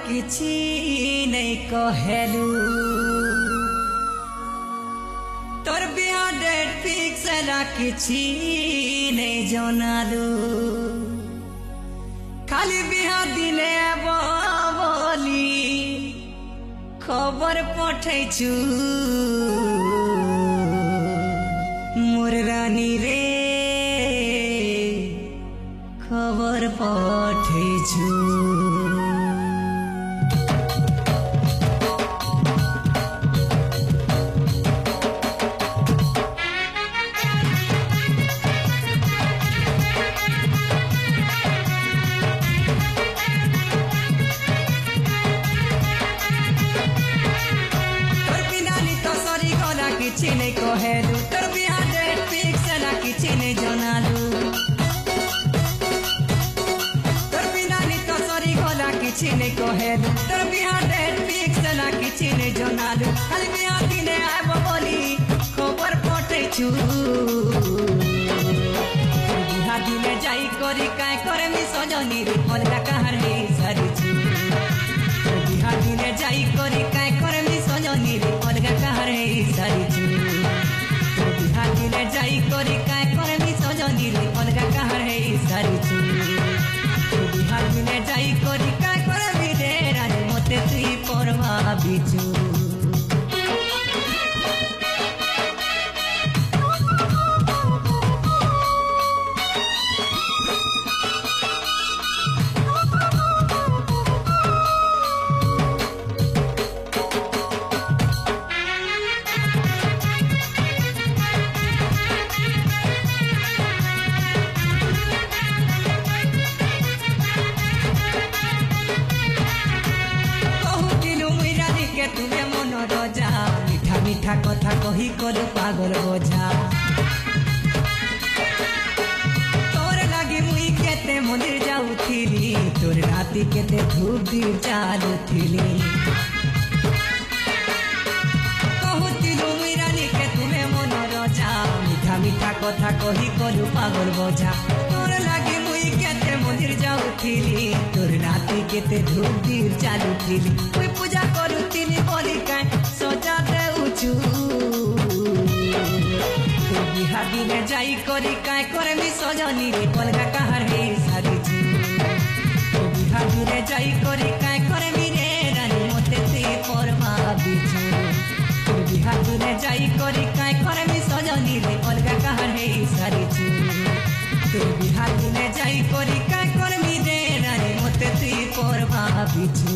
किछि नहीं कहेलु तोर बियाह डेट फिक्स ला किछि नहीं जनालु खाली बियाह दिने बोली खबर पठैछु मोर रानी रे खबर पठैछु किछि नहीं कहेलु तोर बियाह डेट फिक्स ला किछि नहीं जनालु तोर बिना नी तो सरी गला किछि नहीं कहेलु तोर बियाह डेट फिक्स ला किछि नहीं जनालु खाली बियाह दिने आबो बोली खबर पठैछु बियाह दिने जाई करी काय करे मी सजनी रे अलगा कहार हे सारिछु बियाह दिने जाई करी काय करे मी सजनी रे अलगा कहार हे सारिछु बियाह दिने जाई करी काय करे मी सजनी रे अलगा कहार हे सारिछु बियाह दिने जाई करी काय करे मी रे रानी मते तुई परवा बिछु तुम्हें मन रजा मीठा मीठा कथा कही कर पागल बोझा तोर लगी मुई केते मंदिर जाऊथिली तोर राती केते धूप दीप जालुथिली कहूतिलु मुई रानी के तुम्हें मन रजा मीठा मीठा कथा कही कर पागल बोझा तोर लगी मुई केते मंदिर जाऊथिली तोर राती केते धूप दीप जालुथिली मुई पूजा करूथिली बोली काय सजा देउछु तोर बियाह दिने जाई करी काय करे मी सजनी रे अलगा कहार हे सारिछु तोर बियाह दिने जाई करी काय करे मी रे रानी मते ते परवा बिछु तोर बियाह दिने जाई करी काय करे मी सजनी रे अलगा कहार हे सारिछु तोर बियाह दिने जाई करी काय करे मी रे रानी मते ते परवा बिछु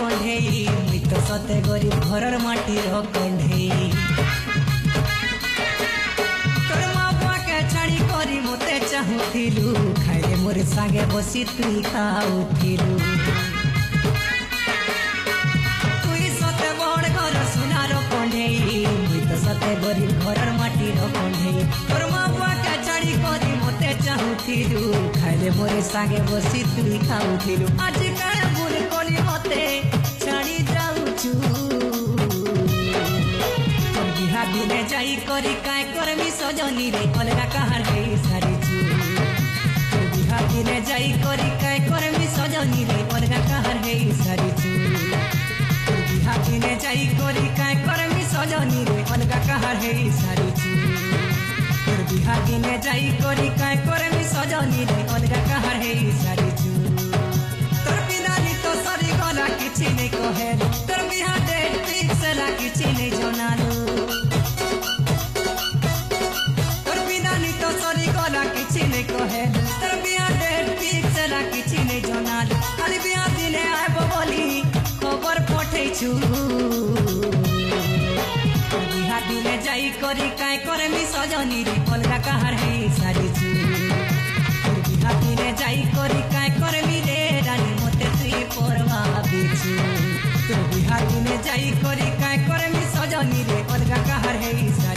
मुई तो सते गरीब घरर माटीर कंढेई तोर माँ बाप के छाड़ी करी मते चाहूथिलु खाइले मोर संगे बसी तुई खाऊथिलु तुई सते बड़ घर सुनार कंढेई मुई तो सते गरीब घरर माटीर कंढेई तोर माँ बाप के छाड़ी करी मते चाहूथिलु खाइले मोर संगे बसी तुई खाऊथिलु आज काहे भूल कली मते छाड़ी जाऊछु तोर बियाह दिने जाई करी काय करे मी सजनी रे अलगा कहार हे सारिछु तोर बियाह दिने जाई करी काय करे मी सजनी रे अलगा कहार हे सारिछु तोर बियाह दिने जाई करी काय करे मी सजनी रे अलगा कहार हे सारिछु तोर बियाह दिने जाई करी काय करे मी सजनी रे अलगा कहार हे सारिछु तोर बिना नी तो सरी गला किछि नहीं कहेलु तोर बियाह डेट फिक्स ला किछि नहीं जनालु तोर बिना नी तो सरी गला किछि नहीं कहेलु तोर बियाह डेट फिक्स ला किछि नहीं जनालु खाली बियाह दिने आबो बोली खबर पठैछु बियाह दिने जाई करी काय करे मी सजनी रे अलगा कहार हे सारिछु बियाह दिने जाई करी काय करे मी रे रानी मते तुई परवा बिछु है